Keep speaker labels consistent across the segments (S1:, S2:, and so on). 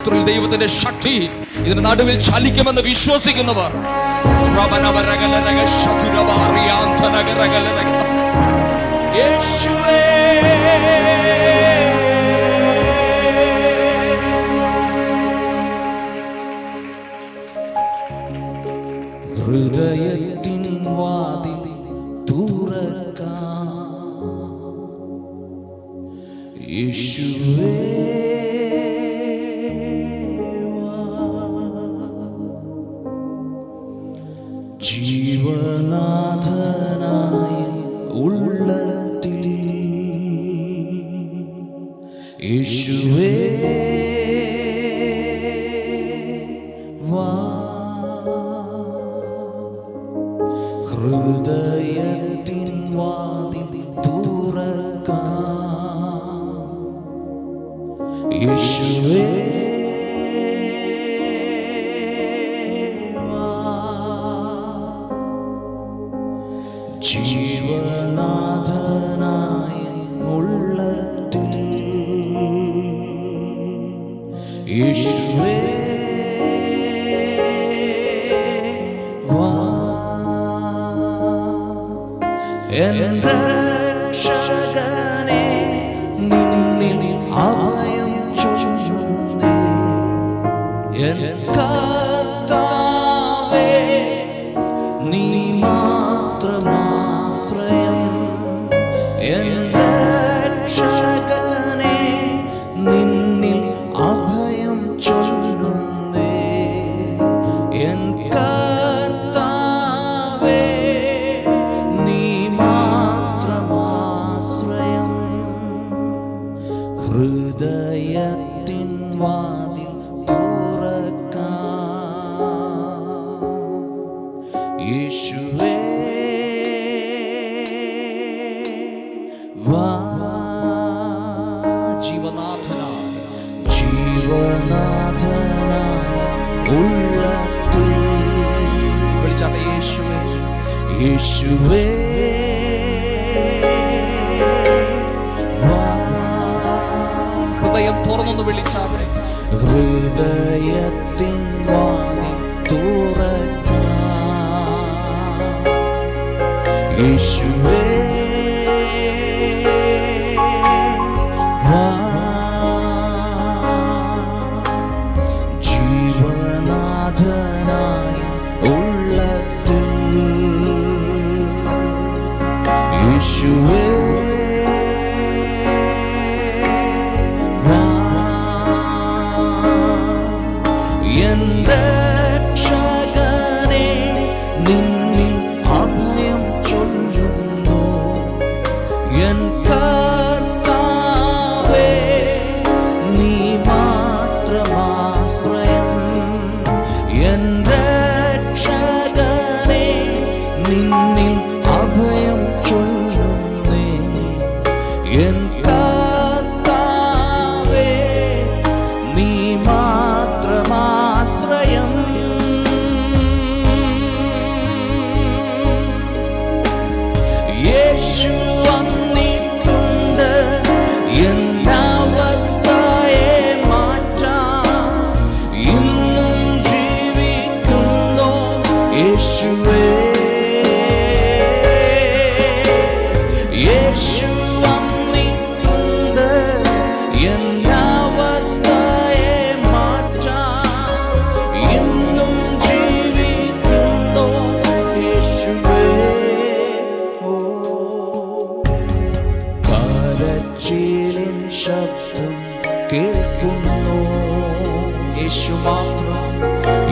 S1: രാത്രിയിൽ ദൈവത്തിന്റെ ശക്തി ഇതിന് നടുവിൽ ചലിക്കുമെന്ന് വിശ്വസിക്കുന്നവർ യേശുവേ
S2: ഹൃദയത്തിൻ വാതിൽ തുറക്കാം യേശുവേ ജീവനാഥനായ ഉള്ളത്തിൽ യേശുവേ വാ ഹൃദയത്തിൻ വാതിൽ തുറക്കാം യേശുവേ ജീവനാഥനായ ഉള്ളത്തിൽ യേശുവേ വാ എൻ രക്ഷകനേ നിന്നിൽ അഭയം ചൊല്ലുന്നേ എൻ കർത്താവേ നീ മാത്രമാശ്രയം എൻ രക്ഷകനേ നിന്നിൽ അഭയം ചൊല്ലുന്നേ എൻ കർത്താവേ നീ മാത്രമാശ്രയം ഹൃദയത്തിൻ വാതിൽ തുറക്കാം യേശുവേ വാ ജീവനാഥനായ ഉള്ളത്തിൽ
S1: വിളിച്ചാട്ടെ യേശുവേ
S2: യേശുവേ വാ
S1: ഹൃദയം തുറന്നൊന്ന് വിളിച്ചാട്ടെ
S2: ഹൃദയത്തിൻ വാതിൽ തുറക്കാം യേശുവേ വാ ജീവനാഥനായ ഉള്ളത്തിൽ യേശുവേ വാ എൻ രക്ഷകനേ നിന്നിൽ അഭയം ചൊല്ലുന്നു എൻ കർത്താവേ നീ മാത്രമാശ്രയം എൻ രക്ഷകനേ നിന്നിൽ അഭയം ചൊല്ലുന്നേ എൻ കർത്താവേ നീ മാത്രമാശ്രയം യേശു വന്നിട്ടുണ്ട് എന്നവസ്ഥയെ മാറ്റാൻ ഇന്നും ജീവിക്കുന്നു യേശുവേ യേശു വന്നിട്ടുണ്ട് എന്നവസ്ഥയെ മാറ്റാൻ ഇന്നും ജീവിക്കുന്നു യേശുവേ കരച്ചിലിൻ ശബ്ദം കേൾക്കുന്നു യേശു മാത്രം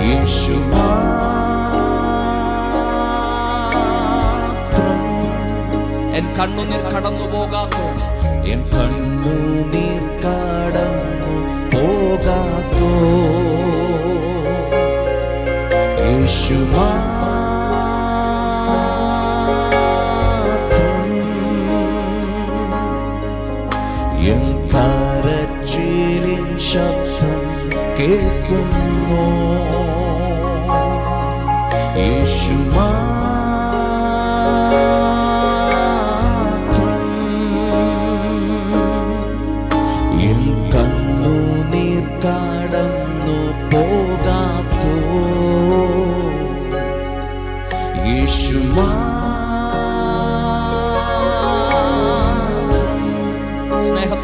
S2: യേശു മാത്രം
S1: എൻ കണ്ണുനീർ കടന്നു പോകാത്തോ
S2: എൻ കണ്ണുനീർ കടന്നു പോകാത്തോ യേശു മാത്രം എൻ കരച്ചിലിൻ ശബ്ദം കേൾക്കുന്നു യേശു മാത്രം എൻ കണ്ണുനീർ കടന്നു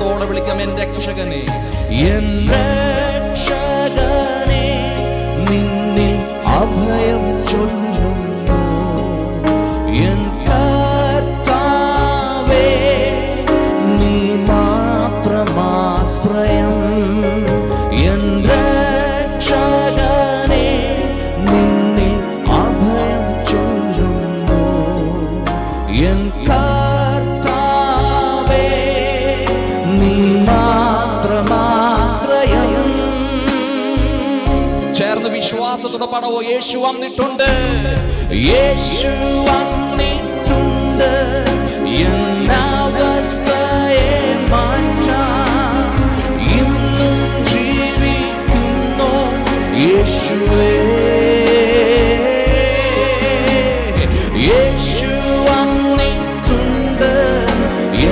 S1: വിശ്വാസത്തോടെ വിളിക്കാം, എൻ രക്ഷകനെ,
S2: എൻ രക്ഷകനെ, നിന്നിൽ അഭയം ചൊല്ലുന്നു. എൻ കർത്താവേ, നീ മാത്രമാശ്രയം. എൻ രക്ഷകനെ, നിന്നിൽ അഭയം ചൊല്ലുന്നു. എൻ കർത്താവേ, നീ മാത്രമാശ്രയം.
S1: ചേർന്ന് വിശ്വാസത്തോടെ പാടവോ, യേശു വന്നിട്ടുണ്ട്,
S2: യേശു വന്നിട്ടുണ്ട്, എന്നവസ്ഥയെ മാറ്റാൻ ഇന്നും ജീവിക്കുന്നു യേശുവേ. യേശു വന്നിട്ടുണ്ട്,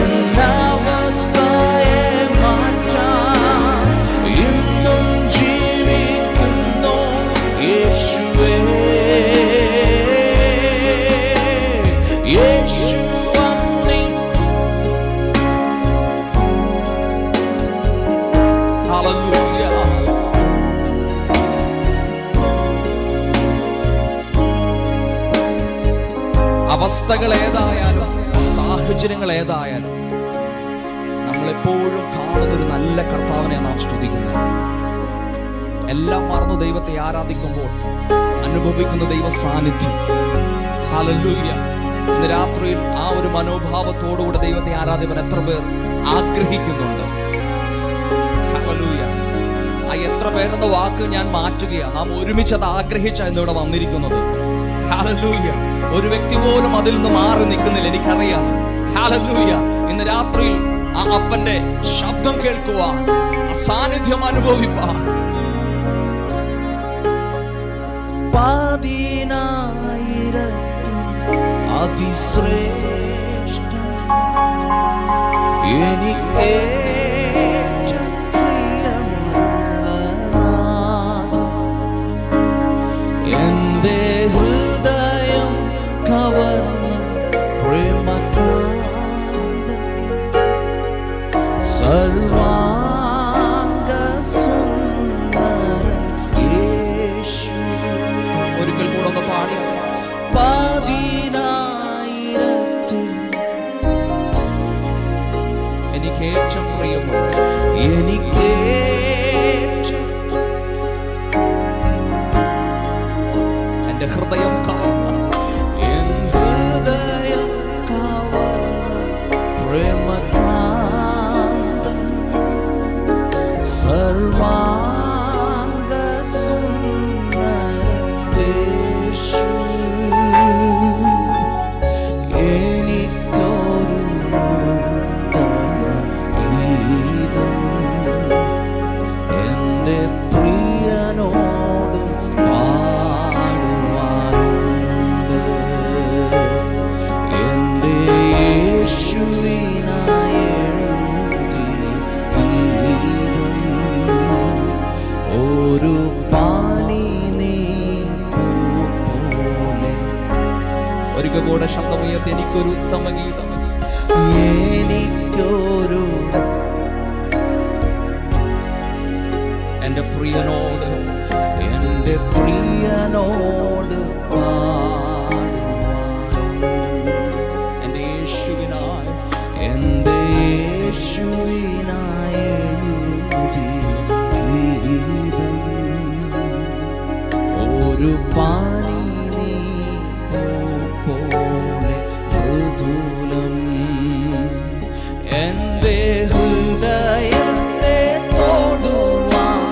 S2: എന്നവസ്ഥയെ മാറ്റാൻ ഇന്നും ജീവിക്കുന്നു യേശുവേ. യേശു
S1: ഹല്ലേലൂയ. അവസ്ഥകൾ ഏതായാലും സാഹചര്യങ്ങൾ ഏതായാലും നമ്മളെപ്പോഴും കാണുന്നൊരു നല്ല കർത്താവിനെ നാം സ്തുതിക്കുന്നത്. എല്ലാം മറന്നു ദൈവത്തെ ആരാധിക്കുമ്പോൾ അനുഭവിക്കുന്ന ദൈവ സാന്നിധ്യം. ഹല്ലേലൂയ. ഇന്ന് രാത്രിയിൽ ആ ഒരു മനോഭാവത്തോടുകൂടെ ദൈവത്തെ ആരാധിക്കാൻ എത്ര പേർ ആഗ്രഹിക്കുന്നുണ്ട്? ഹല്ലേലൂയ. ആ എത്ര പേരെന്ന വാക്ക് ഞാൻ മാറ്റുകയാണ്. നാം ഒരുമിച്ച് അത് ആഗ്രഹിച്ച എന്നിവിടെ വന്നിരിക്കുന്നത്. ഹല്ലേലൂയ. ഒരു വ്യക്തി പോലും അതിൽ നിന്ന് മാറി നിൽക്കുന്നില്ല, എനിക്കറിയാം. ഹല്ലേലൂയ. ഇന്ന് രാത്രിയിൽ ആ അപ്പന്റെ ശബ്ദം കേൾക്കുവാൻ, ആ സാന്നിധ്യം അനുഭവിപ്പാൻ.
S2: 10,000 അതിശ്രേഷ്ഠം എനിക്കേറ്റം പ്രിയമുള്ള നാഥൻ, എന്റെ ഹൃദയം കവർന്ന പ്രേമകാന്തൻ, സർവാംഗ സുന്ദരൻ യേശു.
S1: ഒരിക്കൽ കൂടെ ഒന്ന് പാടി.
S2: 10,000
S1: എനിക്കേറ്റവും പ്രിയമുള്ള,
S2: എനിക്കേറ്റം
S1: എന്റെ ഹൃദയം കാവുന്ന,
S2: എൻ ഹൃദയം കവർന്ന പ്രേമകാന്തൻ, സർവാംഗ സുന്ദരൻ യേശു. എനിക്കൊരു ഗീതം എന്റെ പ്രിയനോട് പാടുവാനുണ്ട്. എന്റെ യേശുവിനായി എഴുതിയ ഗീതം ഒരു പോലെ.
S1: ഒരിക്കൽ കൂടെ ശബ്ദമുയർത്തി, എനിക്കൊരു ഉത്തമ ഗീതം,
S2: എനിക്കൊരു
S1: എന്റെ പ്രിയനോട്,
S2: എന്റെ പ്രിയനോട് പാടുവാൻ,
S1: എന്റെ യേശുവിനായി,
S2: എന്റെ യേശുവിനായി എഴുതിയ ഗീതം ഒരു പാനി പോലെ മൃദുലം. എന്റെ ഹൃദയത്തെ തൊടുവാൻ,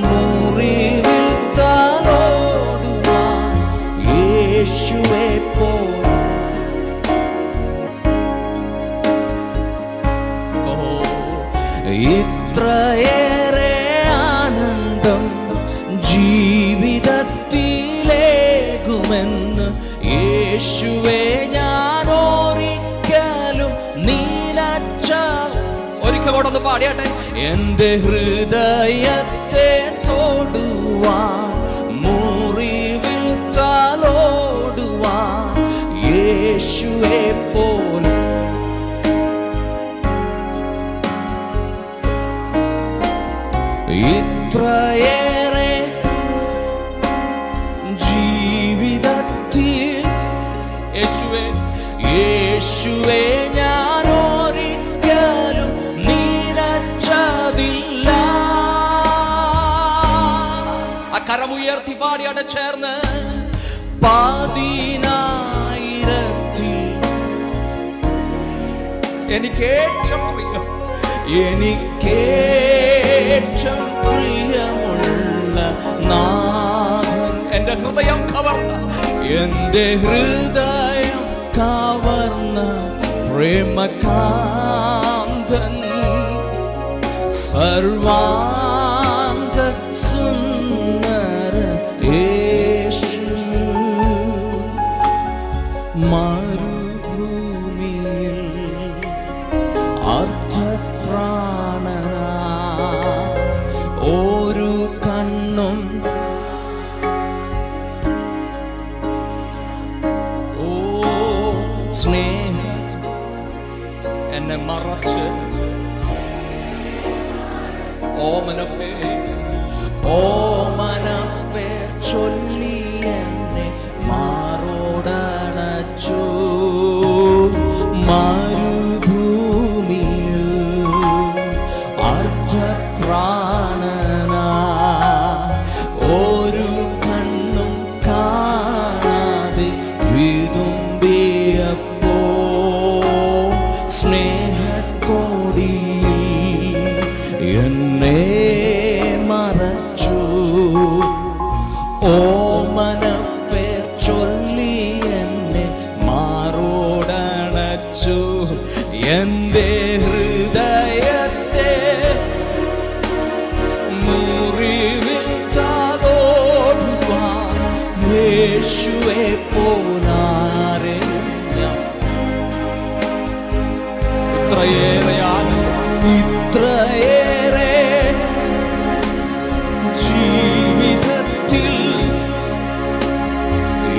S2: മുറിവിൽ തലോടുവാൻ യേശുവെ പോലെ. ഇത്രയേറെ ആനന്ദം ജീവിതത്തിലേകുമെന്ന് യേശുവേ ഞാൻ ഒരിക്കലും നീനച്ച.
S1: ഒരിക്കൽ കൂടെ ഒന്ന് പാടിയാട്ടെ.
S2: എന്റെ ഹൃദയത്തെ തൊടുവാൻ, മുറിവിൽ തലോടുവാൻ യേശുവെ പോലെ. ഇത്രയേറെ ജീവിതത്തിൽ യേശുവേ യേശുവേ ഞാൻ ഒരിക്കലും നിലച്ചതില്ല. ആ കരമുയർത്തി പാടിയാടെ ചേർന്ന് പതിനായിരത്തിൽ എനിക്കേറ്റവും പ്രിയമുള്ള നാഥൻ എൻ്റെ ഹൃദയം കവർന്ന പ്രേമകാന്തൻ സർവാംഗ സുന്ദര യേശു മരുഭൂമിയിൽ അർത്ഥപ്രാണനാ ഒരു കണ്ണും സ്നേഹം എന്നെ മറച്ച് ഓമനപ്പേർ ചൊല്ലി എന്നെ മാറോടണച്ചു. മരുഭൂമിയിൽ അർത്ഥപ്രാണനാ ഒരു കണ്ണും കാണാതെ വിതുമ്പിയപ്പോ സ്നേഹക്കോടിയിൽ എന്നെ മറച്ചു. ഓമനപ്പേർ ചൊല്ലി എന്നെ മാറോടണച്ചു. എൻ്റെ ഹൃദയത്തെ മുറിവിൽ താതോടുവാൻ യേശുവെ പോനാരെ ഞാൻ. ഇത്രയേറെ ആനന്ദം, ഇത്രയേറെ ജീവിതത്തിൽ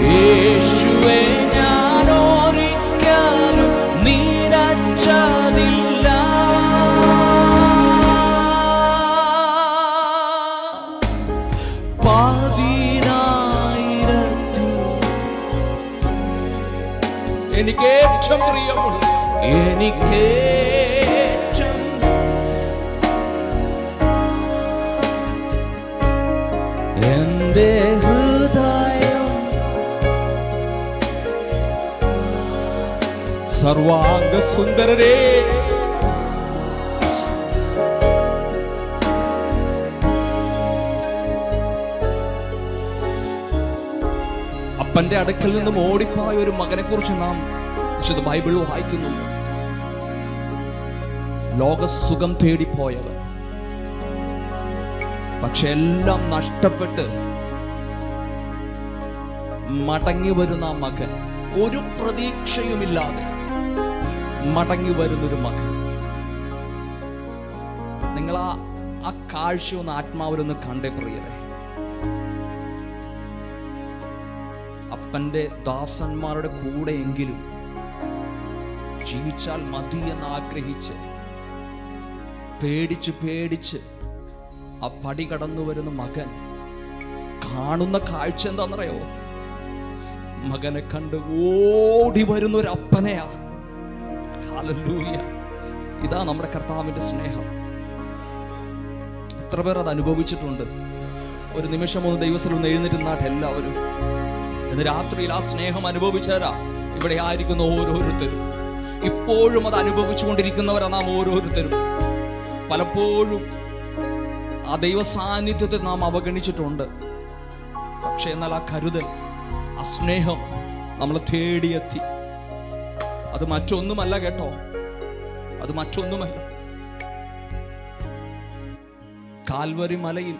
S2: യേശുവെ ഞാൻ ഒരിക്കലും നിലച്ചതില്ല. പതിനായിരത്തിൽ എനിക്കേറ്റവും പ്രിയമുള്ള എൻ്റെ ഹൃദയം സർവാംഗ സുന്ദരരേ അപ്പന്റെ അടുക്കൽ നിന്നും ഓടിപ്പോയ ഒരു മകനെ കുറിച്ച് നാം വിശുദ്ധ ബൈബിൾ വായിക്കുന്നുണ്ട്. ലോകസുഖം തേടിപ്പോയവൻ, പക്ഷെ എല്ലാം നഷ്ടപ്പെട്ട് മടങ്ങി വരുന്ന ആ മകൻ, ഒരു പ്രതീക്ഷയുമില്ലാതെ മടങ്ങി വരുന്നൊരു മകൻ. നിങ്ങൾ ആ കാഴ്ച ഒന്ന് ആത്മാവിലൊന്ന് കണ്ടേ പ്രിയരെ. അപ്പന്റെ ദാസന്മാരുടെ കൂടെയെങ്കിലും ജീവിച്ചാൽ മതി എന്ന് ആഗ്രഹിച്ച് പേടിച്ച് ആ പടി കടന്നു വരുന്ന മകൻ കാണുന്ന കാഴ്ച എന്താണെന്നറിയോ? മകനെ കണ്ട് ഓടി വരുന്ന ഒരു അപ്പനെയാ. ഹല്ലേലൂയ! ഇതാ നമ്മുടെ കർത്താവിന്റെ സ്നേഹം. എത്ര പേർ അത് അനുഭവിച്ചിട്ടുണ്ട്? ഒരു നിമിഷം ഒന്ന് ദൈവത്തിൽ ഒന്ന് എഴുന്നേറ്റുന്നാട്ടെ എല്ലാവരും. ഇന്ന് രാത്രിയിൽ ആ സ്നേഹം അനുഭവിച്ചാരാ ഇവിടെ ആയിരിക്കുന്ന ഓരോരുത്തരും. ഇപ്പോഴും അത് അനുഭവിച്ചുകൊണ്ടിരിക്കുന്നവരാ നാം ഓരോരുത്തരും. പലപ്പോഴും ആ ദൈവ സാന്നിധ്യത്തെ നാം അവഗണിച്ചിട്ടുണ്ട്. പക്ഷെ എന്നാൽ ആ കരുതൽ, ആ സ്നേഹം നമ്മൾ തേടിയെത്തി. അത് മറ്റൊന്നുമല്ല കേട്ടോ, അത് മറ്റൊന്നുമല്ല. കാൽവരി മലയിൽ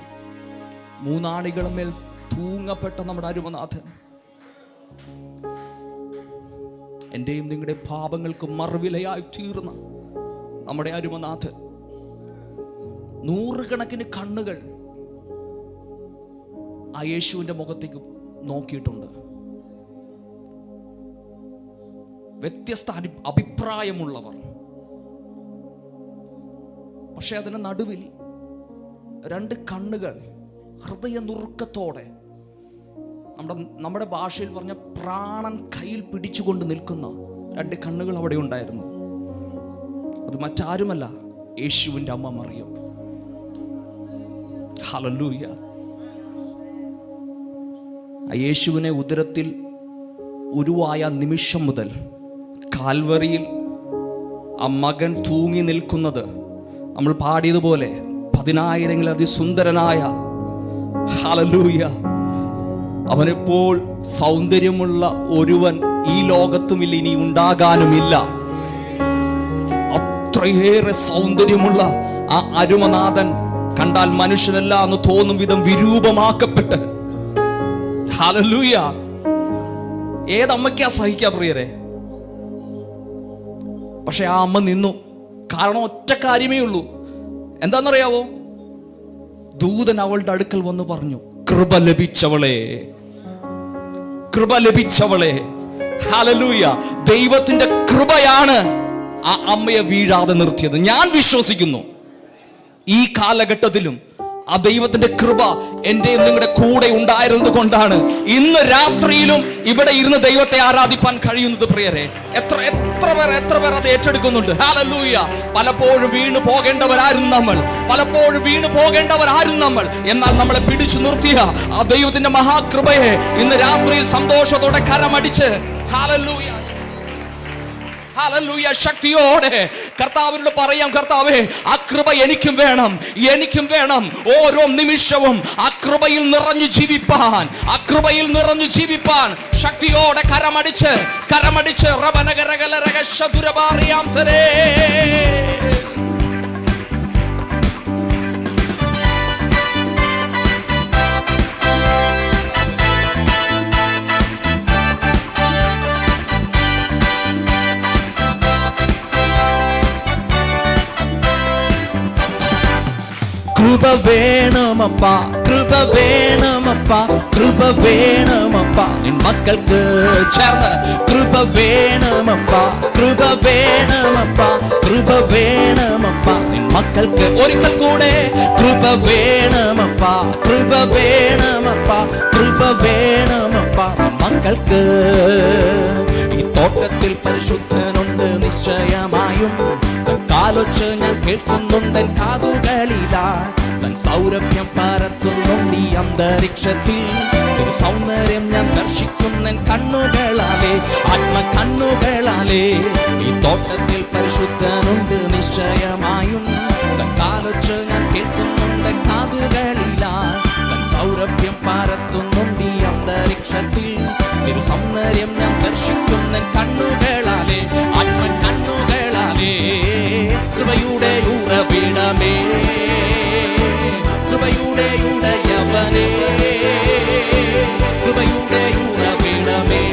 S2: മൂന്നാണികളുമേൽ തൂങ്ങപ്പെട്ട നമ്മുടെ അരുമനാഥൻ, എന്റെയും നിങ്ങളുടെ പാപങ്ങൾക്ക് മറുവിലയായി തീർന്ന നമ്മുടെ അരുമനാഥൻ, നൂറുകണക്കിന് കണ്ണുകൾ ആ യേശുവിന്റെ മുഖത്തേക്ക് നോക്കിയിട്ടുണ്ട്. വ്യത്യസ്ത അഭിപ്രായമുള്ളവർ. പക്ഷെ അതിന് നടുവിൽ രണ്ട് കണ്ണുകൾ ഹൃദയ നുറുക്കത്തോടെ, നമ്മുടെ ഭാഷയിൽ പറഞ്ഞ പ്രാണൻ കയ്യിൽ പിടിച്ചുകൊണ്ട് നിൽക്കുന്ന രണ്ട് കണ്ണുകൾ അവിടെ ഉണ്ടായിരുന്നു. അത് മറ്റാരുമല്ല, യേശുവിൻ്റെ അമ്മ മറിയം. ഹല്ലേലൂയ. ആ യേശുവിനെ ഉദരത്തിൽ ഉരുവായ നിമിഷം മുതൽ കാൽവറിയിൽ ആ മകൻ തൂങ്ങി നിൽക്കുന്നത് നമ്മൾ പാടിയതുപോലെ 10,000 അതിസുന്ദരനായ, ഹല്ലേലൂയ, അവനെപ്പോൾ സൗന്ദര്യമുള്ള ഒരുവൻ ഈ ലോകത്തുമില്ല, ഇനി ഉണ്ടാകാനുമില്ല. അത്രയേറെ സൗന്ദര്യമുള്ള ആ അരുമനാഥൻ കണ്ടാൽ മനുഷ്യനല്ല എന്ന് തോന്നും വിധം വിരൂപമാക്കപ്പെട്ട്, ഹല്ലേലൂയ, ഏതമ്മയ്ക്കാ സഹിക്കാ പ്രിയരെ? പക്ഷെ ആ അമ്മ നിന്നു. കാരണം ഒറ്റ കാര്യമേ ഉള്ളൂ. എന്താണെന്നറിയാവോ? ദൂതൻ അവളുടെ അടുക്കൽ വന്ന് പറഞ്ഞു, കൃപ ലഭിച്ചവളെ, കൃപ ലഭിച്ചവളെ. ഹല്ലേലൂയ. ദൈവത്തിന്റെ കൃപയാണ് ആ അമ്മയെ വീഴാതെ നിർത്തിയത്. ഞാൻ വിശ്വസിക്കുന്നു ഈ കാലഘട്ടത്തിലും ആ ദൈവത്തിന്റെ കൃപ എൻ്റെ നിങ്ങളുടെ കൂടെ ഉണ്ടായിരുന്നത് കൊണ്ടാണ് ഇന്ന് രാത്രിയിലും ഇവിടെ ഇരുന്ന് ദൈവത്തെ ആരാധിപ്പാൻ കഴിയുന്നത് പ്രിയരെ. എത്ര പേർ അത് ഏറ്റെടുക്കുന്നുണ്ട്. ഹല്ലേലൂയ. പലപ്പോഴും വീണു പോകേണ്ടവരായിരുന്നു നമ്മൾ. എന്നാൽ നമ്മളെ പിടിച്ചു നിർത്തിയ ആ ദൈവത്തിന്റെ മഹാകൃപയെ ഇന്ന് രാത്രിയിൽ സന്തോഷത്തോടെ കരമടിച്ച്, ഹല്ലേലൂയ, ഹല്ലേലൂയ, ശക്തിയോടെ കർത്താവിനോട് പറയാം, കർത്താവേ, ആ കൃപ എനിക്കും വേണം. ഓരോ നിമിഷവും ആ കൃപയിൽ നിറഞ്ഞു ജീവിപ്പാൻ ശക്തിയോടെ കരമടിച്ച് റബനഗരഗലരഗശതുരബാറിയാം തരേ.
S1: കൃപ വേണമപ്പാ, കൃപ വേണമപ്പാ, കൃപ വേണമപ്പാ നിൻ മക്കൾക്ക് ചേർന്ന്. കൃപ വേണമപ്പാ, കൃപ വേണമപ്പാ, കൃപ വേണമപ്പാ നിൻ മക്കൾക്ക്. ഒരിക്കൽ കൂടെ കൃപ വേണമപ്പാ, കൃപ വേണമപ്പാ, കൃപ വേണമപ്പാ നിൻ മക്കൾക്ക്. ഈ തോട്ടത്തിൽ പരിശുദ്ധനുണ്ട് നിശ്ചയമായും, കാലൊച്ച ഞാൻ കേൾക്കുന്നുണ്ട് കാതുകളിലാ. തൻ സൗരഭ്യം പരത്തുന്നുണ്ട് ഈ അന്തരീക്ഷത്തിൽ. ഒരു സൗന്ദര്യം ഞാൻ ദർശിക്കുന്ന കണ്ണുകളാലേ, ആത്മകണ്ണുകളാലേ. ഈ തോട്ടത്തിൽ പരിശുദ്ധനുണ്ട് നിശ്ചയമായും, തൻ കാലൊച്ച ഞാൻ കേൾക്കുന്നുണ്ട് കാതുകളിലാ. തൻ സൗരഭ്യം പരത്തുന്നുണ്ട് ഈ അന്തരീക്ഷത്തിൽ. ഒരു സൗന്ദര്യം ഞാൻ ദർശിക്കുന്ന കണ്ണുകളാലേ, ആത്മകണ്ണുകളാലേ. കൃപയുടെ ഉറവിടമേ, കൃപയുടെ ഉടയവനേ, കൃപയുടെ ഉറവിടമേ,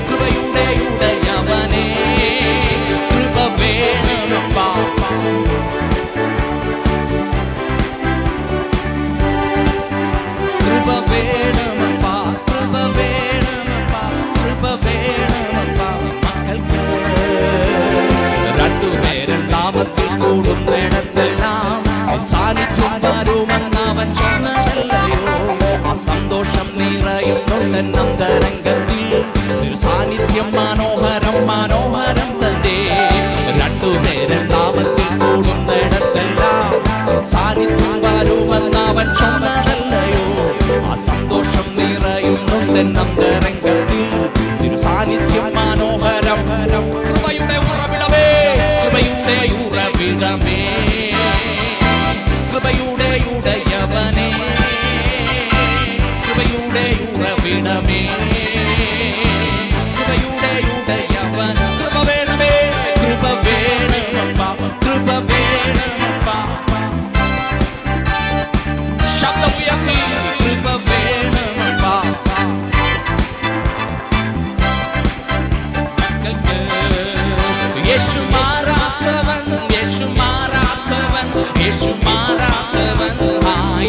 S1: കൃപയുടെ ഉടയവനേ. കൃപ വേണമപ്പാ, കൃപ വേണമപ്പാ, കൃപ വേണമപ്പാ, കൃപ വേണമപ്പാ മക്കൾക്ക്. രണ്ടുപേരും നാമത്തിൽ കൂടുന്നിടത്തെല്ലാം സാന്നിധ്യം വരുമെന്നവൻ ചൊന്നതല്ലയോ. ആ സന്തോഷം നിറയുന്നുണ്ട് അന്തരംഗത്തിൽ. ഒരു സാന്നിധ്യം മനോഹരം തന്നെ. രണ്ടുപേരും നാമത്തിൽ കൂടുന്നിടത്തെല്ലാം സാന്നിധ്യം വരുമെന്നവൻ ചൊന്നതല്ലയോ. ആ സന്തോഷം നിറയുന്നുണ്ട് അന്തരംഗത്തിൽ. ഒരു സാന്നിധ്യം മനോഹരം. കൃപയുടെ ഉറവിടമേ, കൃപയുടെ ഉറവിടമേ, കൃപയുടെ ഉടയവനേ, കൃപയുടെ ഉറവിടമേ, കൃപയുടെ ഉടയവൻ. കൃപ വേണമേ, കൃപ വേണമപ്പാ, കൃപ വേണമപ്പാ. ശബ്ദമുയർത്തി കൃപ വേണമപ്പാ. യേശു മാറാത്തവൻ, യേശു മാറാത്തവൻ, യേശു മാറാത്തവൻ,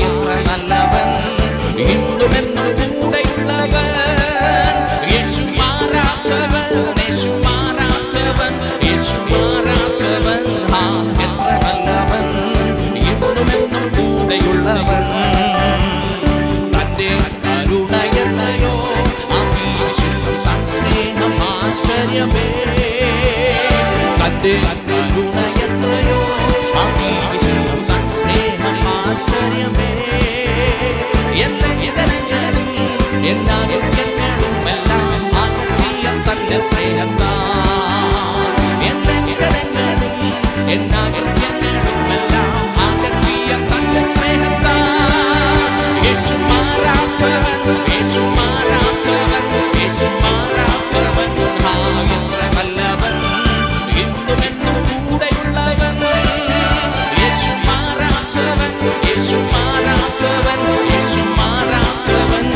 S1: എത്ര നല്ലവൻ. ഇന്നുമെന്നും കൂടെയുള്ളവൻ,
S2: കൂടെയുള്ളവൻ തന്റെ കരുണയെന്നയോ തൻ സ്നേഹം ആശ്ചര്യമേ തന്റെ കരുണയെത്രയോ തൻ സ്നേഹം ആശ്ചര്യമേ എന്തെങ്കിലും എന്നാകൃത്യങ്ങളും എല്ലാം ആകത്തിയ തന്റെ സ്നേഹത്താൽ എന്തെങ്കിലും എന്നാകൃത്യങ്ങളും എല്ലാം ആകത്തിയ തന്റെ സ്നേഹത്താൽ യേശു മാറാത്തവൻ യേശു മാറാത്തവൻ യേശു മാറാത്തവൻ എത്ര നല്ലവൻ ഇന്നും എന്നും കൂടെയുള്ളവൻ യേശു മാറാത്തവൻ യേശു മാറാത്തവൻ യേശു മാറാത്തവൻ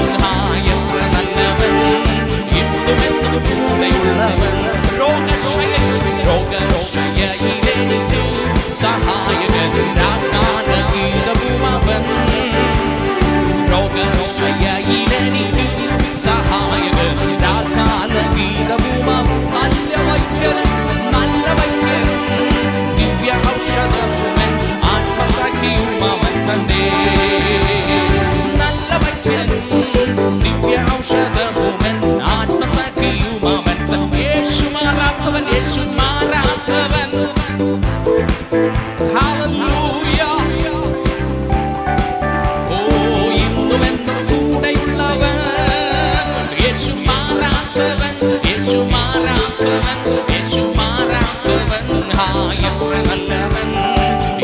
S2: എത്ര നല്ലവൻ ഇന്നും എന്നും കൂടെയുള്ളവൻ രോഗശയയിലെനിക്കു സഹായകൻ ഗീതവും അവൻ രോഗശയയിലെനിക്കു സഹായകൻ ഗീതവും നല്ല വൈദ്യനും ദിവ്യ ഔഷധവുമൻ ആത്മസഖിയും അവൻ തന്നെ നല്ല വൈദ്യനും ദിവ്യ ഔഷധവുമൻ ആത്മസഖിയും അവൻ തന്നെ യേശു മാറാത്തവൻ യേശു മാറാത്തവൻ ഹല്ലേലൂയ ഓ ഇന്നും എന്നും കൂടെയുള്ളവൻ യേശു മാറാത്തവൻ യേശു മാറാത്തവൻ യേശു മാറാത്തവൻ എത്ര നല്ലവൻ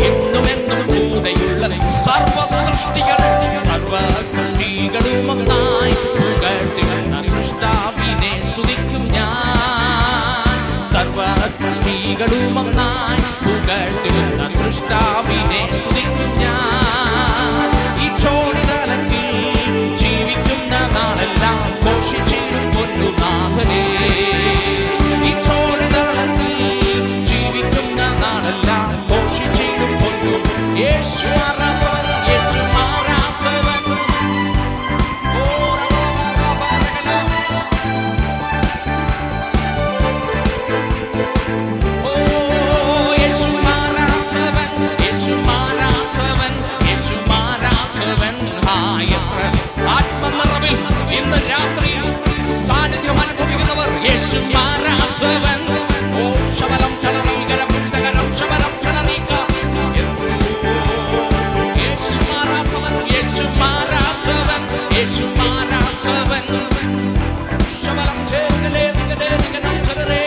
S2: ഇന്നും എന്നും കൂടെയുള്ളവൻ സർവ സൃഷ്ടികളും ഒന്നായി പുകഴ്ത്തുന്ന സൃഷ്ടാവിനെ സ്തുതിക്കും ഞാൻ സർവ സൃഷ്ടികളും ഒന്നായി പുകഴ്ത്തുന്ന സൃഷ്ടാവിനെ സ്തുതിക്കും ഞാൻ ഈ ചോടിതലത്തിൽ ജീവിക്കുന്ന നാളെല്ലാം ഘോഷിച്ചിടും പൊന്നുനാഥനെ ഈ ചോടിതലത്തിൽ ജീവിക്കുന്ന നാളെല്ലാം ഘോഷിച്ചിടും പൊന്നു യേശു മാറാത്തവൻ യേശു മാറാത്തവൻ യേശു മാറാത്തവൻ യേശു മാറാത്തവൻ യേശു മാറാത്തവൻ ആത്മനിറവിൽ ഇന്ന് രാത്രി സാന്നിധ്യം അനുഭവിക്കുന്നവർ യേശു മാറാത്തവൻ ഓ ശബലം ചലറീകരം പുണ്ടകരം ശബലം ചലറീക യേശു മാറാത്തവൻ യേശു മാറാത്തവൻ യേശു മാറാത്തവൻ ശബലം ചേർക്കലേ ചലറേ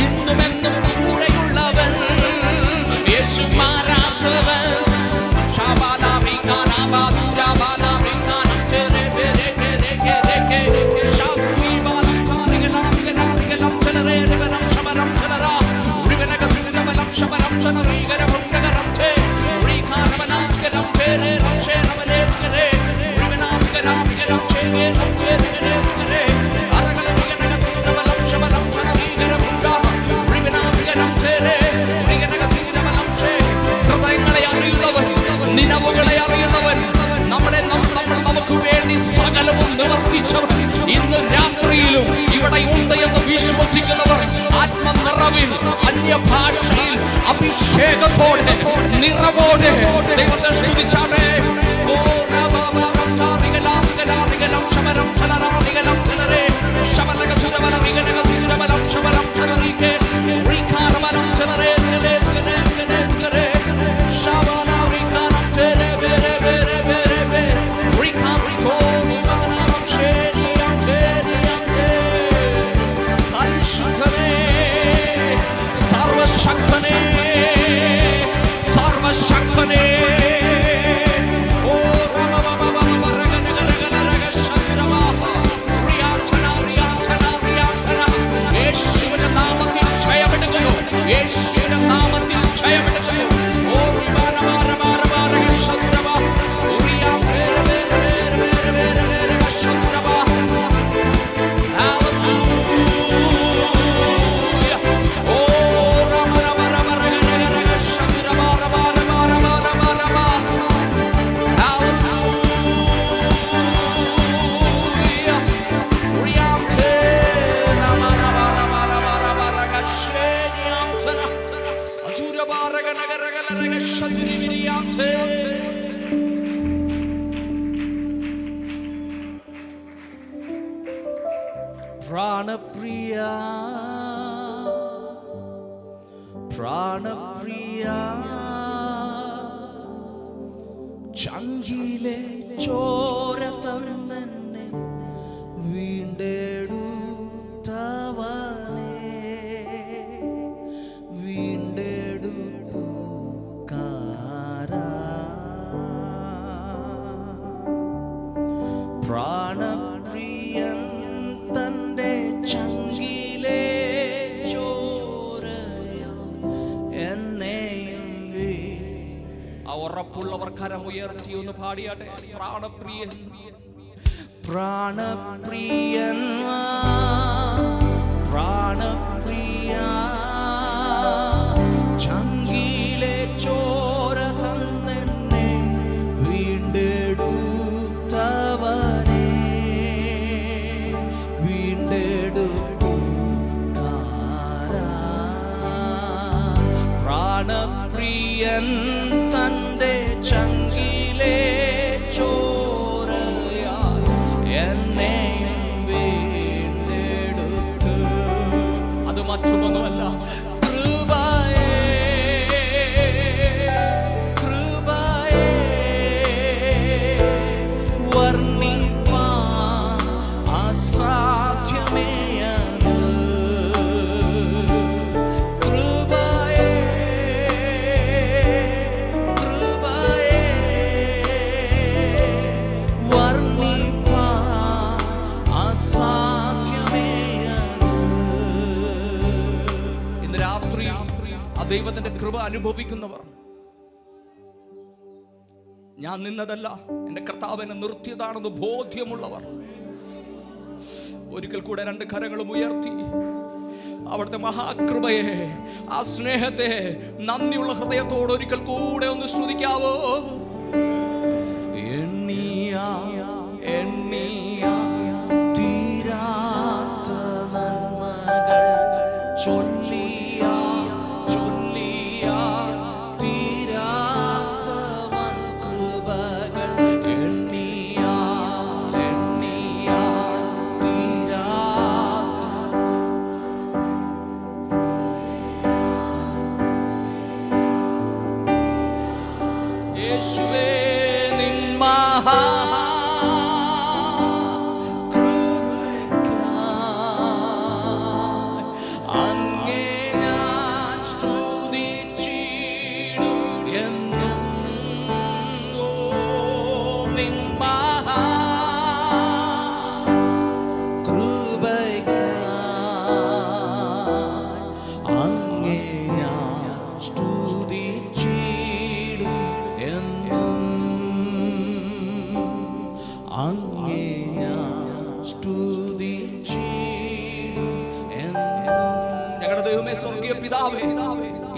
S2: ഇന്നും എന്നും കൂടെയുള്ളവൻ യേശു മാറാത്തവൻ ഹൃദയങ്ങളെ അറിയുന്നവൻ നിലവുകളെ അറിയുന്നവൻ നമുക്ക് വേണ്ടി സകലവും നിവർത്തിച്ചവൻ ഇന്ന് രാത്രിയിലും ഇവിടെ ഉണ്ട് എന്ന് വിശ്വസിക്കുന്നവർ ആത്മനിറവിൽ അന്യഭാഷയിൽ അഭിഷേകത്തോടെ നിറവോടെ ദൈവത്തെ സ്തുതിച്ചാട്ടെ സർവശക്തനേ സർവശക്തനേ ഓ പ്രാണപ്രിയ പ്രാണപ്രിയ ചങ്കിലെ ചോര തന്നെ വീണ്ടെടുത്തവനെ വീണ്ടെടുത്തുകാരാ പ്രാണപ്രിയൻ തന്റെ ചങ്കിലെ ഉറപ്പുള്ളവർ കരമുയർത്തി ഒന്ന് പാടിയാട്ടെ. പ്രാണപ്രിയൻ പ്രാണപ്രിയൻ പ്രാണപ്രിയ ചങ്കിലെ ചോര തന്നെ വീണ്ടെടുത്തവനെ വീണ്ടെടുത്തുകാരാ പ്രാണപ്രിയൻ തന്റെ ചങ്കിലെ ചോരയാൽ എന്നെയും വീണ്ടെടുത്തു. അത് മറ്റൊന്നുമല്ല, കൃപയേ കൃപയേ വർണ്ണിപ്പാൻ അസാധ്യമേ ദൈവത്തിന്റെ കൃപ അനുഭവിക്കുന്നവർ. ഞാൻ നിന്നതല്ല, എന്റെ കർത്താവ് എന്നെ നിർത്തിയതാണെന്ന് ബോധ്യമുള്ളവർ ഒരിക്കൽ കൂടെ രണ്ട് കരങ്ങളും ഉയർത്തി അവിടുത്തെ മഹാകൃപയെ, ആ സ്നേഹത്തെ നന്ദിയുള്ള ഹൃദയത്തോട് ഒരിക്കൽ കൂടെ ഒന്ന് സ്തുതിക്കാവോ? തീരാത്ത നന്മകൾ യേശുവേ നിൻ മഹാകൃപയ്ക്കായി അങ്ങേ ഞാൻ സ്തുതിച്ചിടും എന്നും. ഓ നിൻ മഹാകൃപയ്ക്കായി അങ്ങേ ഞാൻ സ്തുതിച്ചിടും എന്നും. അങ്ങേ ഞാൻ സ്തുതിച്ചിടും എന്നും. ഞങ്ങളുടെ ദൈവമേ, സ്വർഗീയ പിതാവേ,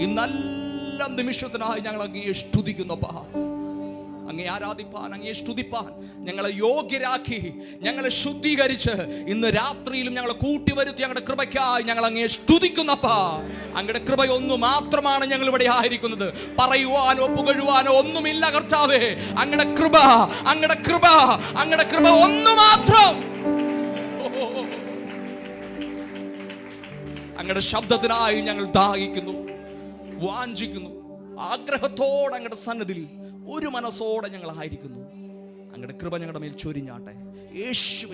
S2: ഈ നല്ല നിമിഷത്തിനായി ഞങ്ങൾ അങ്ങയെ സ്തുതിക്കുന്നപ്പാ. അങ്ങേ ആരാധിപ്പാൻ, അങ്ങയെ സ്തുതിപ്പാൻ ഞങ്ങളെ യോഗ്യരാക്കി, ഞങ്ങളെ ശുദ്ധീകരിച്ച് ഇന്ന് രാത്രിയിലും ഞങ്ങളെ കൂട്ടിവരുത്തി ഞങ്ങളുടെ കൃപയ്ക്കായി ഞങ്ങൾ അങ്ങയെ സ്തുതിക്കുന്നപ്പാ. അങ്ങയുടെ കൃപ ഒന്നു മാത്രമാണ് ഞങ്ങൾ ഇവിടെ ആയിരിക്കുന്നത്. പറയുവാനോ പുകഴുവാനോ ഒന്നുമില്ല കർത്താവേ. അങ്ങയുടെ കൃപ, അങ്ങയുടെ കൃപ, അങ്ങയുടെ കൃപ ഒന്നു മാത്രം. അങ്ങയുടെ ശബ്ദത്തിനായി ഞങ്ങൾ ദാഹിക്കുന്നു, വാഞ്ചിക്കുന്നു, ആഗ്രഹത്തോടെ അങ്ങയുടെ സന്നിധിയിൽ ഒരു മനസ്സോടെ ഞങ്ങൾ ആയിരിക്കുന്നു. അങ്ങയുടെ കൃപ ഞങ്ങളുടെ മേൽ ചൊരിഞ്ഞാട്ടെ. യേശു